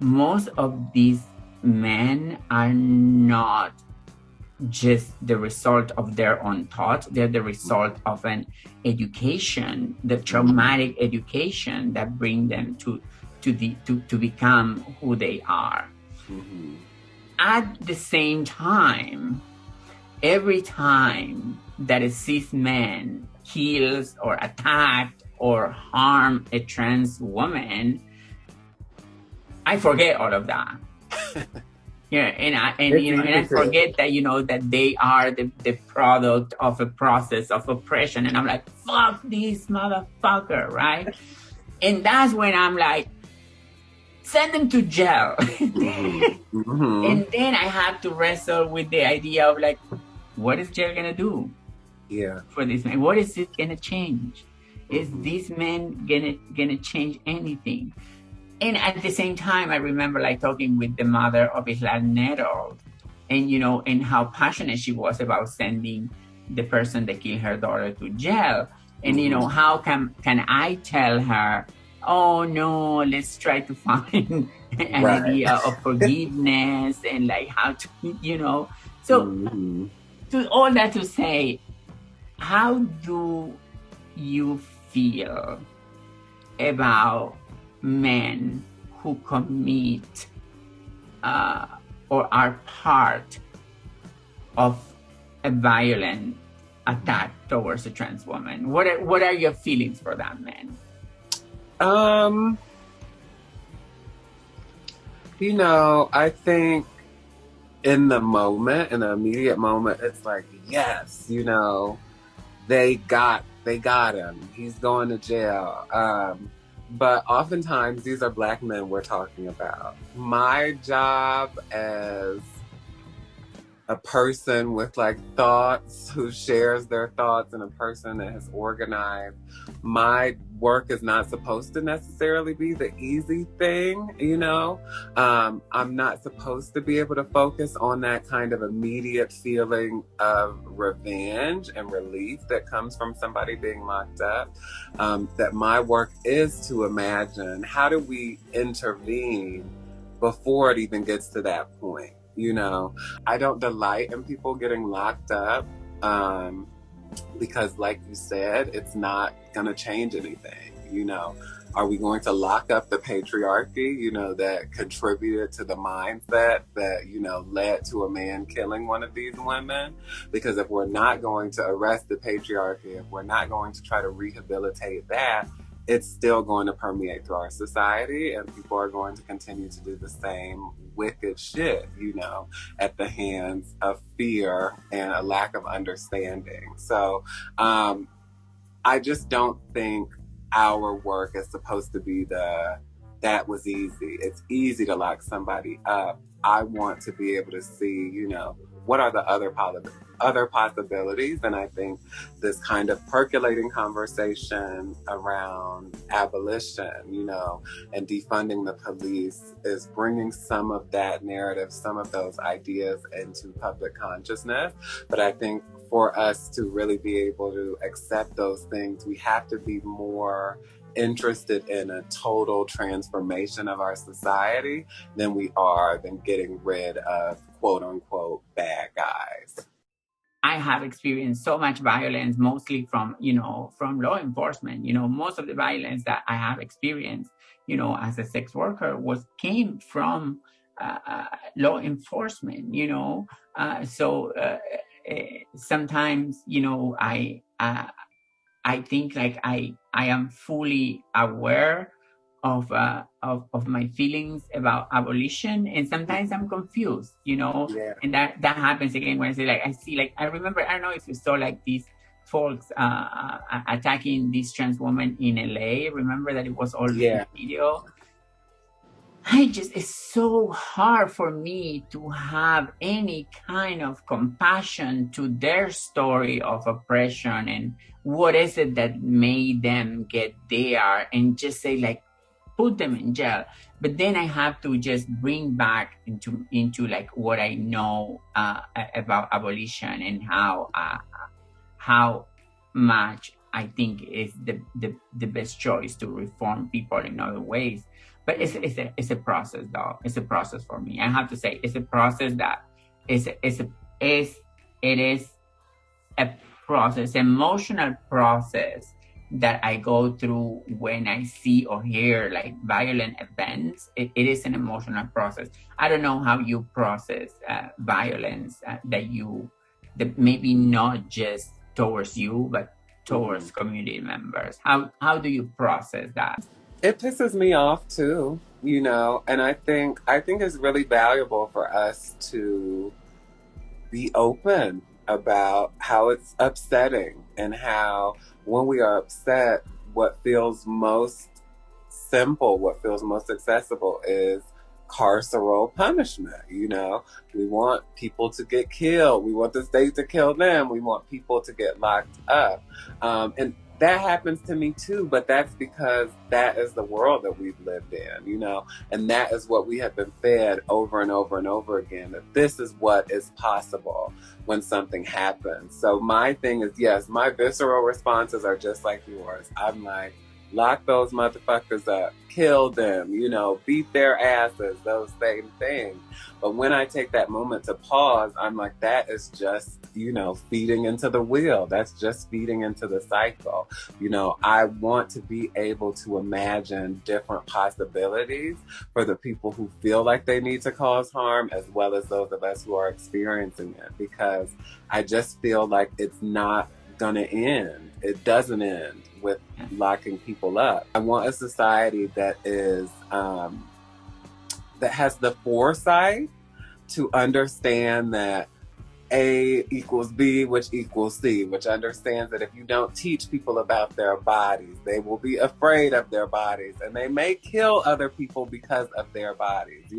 most of these men are not just the result of their own thoughts. They're the result of an education, the traumatic education that bring them to become who they are. Mm-hmm. At the same time, every time that a cis man kills or attacks or harm a trans woman, I forget all of that. Yeah, and I forget that that they are the product of a process of oppression, and I'm like, fuck this motherfucker, right? And that's when I'm like, send them to jail. Mm-hmm. Mm-hmm. And then I have to wrestle with the idea of like, what is jail gonna do? Yeah. For this man, what is it gonna change? Is Mm-hmm. this man gonna change anything? And at the same time, I remember like talking with the mother of Islam Nettle, and and how passionate she was about sending the person that killed her daughter to jail. And how can I tell her, oh no, let's try to find an idea of forgiveness and like how to, So Mm-hmm. to all that to say, how do you feel about men who commit or are part of a violent attack towards a trans woman? What are your feelings for that man? I think in the immediate moment, it's like, yes, they got him. He's going to jail. But oftentimes these are Black men we're talking about. My job as a person with like thoughts, who shares their thoughts, and a person that has organized, my work is not supposed to necessarily be the easy thing, I'm not supposed to be able to focus on that kind of immediate feeling of revenge and relief that comes from somebody being locked up. That my work is to imagine, how do we intervene before it even gets to that point? I don't delight in people getting locked up because, like you said, it's not going to change anything. Are we going to lock up the patriarchy, that contributed to the mindset that, led to a man killing one of these women? Because if we're not going to arrest the patriarchy, if we're not going to try to rehabilitate that, it's still going to permeate through our society, and people are going to continue to do the same wicked shit, at the hands of fear and a lack of understanding. So I just don't think our work is supposed to be that was easy. It's easy to lock somebody up. I want to be able to see, what are the other possibilities? And I think this kind of percolating conversation around abolition, and defunding the police is bringing some of that narrative, some of those ideas into public consciousness. But I think for us to really be able to accept those things, we have to be more interested in a total transformation of our society than getting rid of quote unquote bad guys. I have experienced so much violence, mostly from law enforcement. Most of the violence that I have experienced, as a sex worker, came from law enforcement. Sometimes, I think like I am fully aware of my feelings about abolition, and sometimes I'm confused, Yeah. and that happens again when I see like I remember, I don't know if you saw like these folks attacking this trans woman in LA. Remember that it was all in video. It's so hard for me to have any kind of compassion to their story of oppression and what is it that made them get there, and just say like, put them in jail. But then I have to just bring back into like what I know about abolition and how much I think is the best choice to reform people in other ways. But it's a process, though. It's a process for me. I have to say, it's a process that it is a process, emotional process that I go through when I see or hear like violent events. It is an emotional process. I don't know how you process violence that maybe not just towards you, but towards community members. How do you process that? It pisses me off too, and I think it's really valuable for us to be open about how it's upsetting, and how when we are upset, what feels most simple, what feels most accessible is carceral punishment. We want people to get killed. We want the state to kill them. We want people to get locked up. And that happens to me too, but that's because that is the world that we've lived in, and that is what we have been fed over and over and over again, that this is what is possible when something happens. So my thing is, yes, my visceral responses are just like yours. I'm like, lock those motherfuckers up, kill them, beat their asses, those same things. But when I take that moment to pause, I'm like, that is just, feeding into the wheel. That's just feeding into the cycle. I want to be able to imagine different possibilities for the people who feel like they need to cause harm, as well as those of us who are experiencing it, because I just feel like it's not gonna end. It doesn't end with locking people up. I want a society that is that has the foresight to understand that A equals B, which equals C, which understands that if you don't teach people about their bodies, they will be afraid of their bodies, and they may kill other people because of their bodies.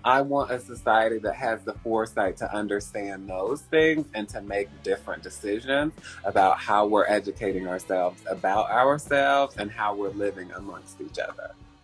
I want a society that has the foresight to understand those things and to make different decisions about how we're educating ourselves about ourselves and how we're living amongst each other.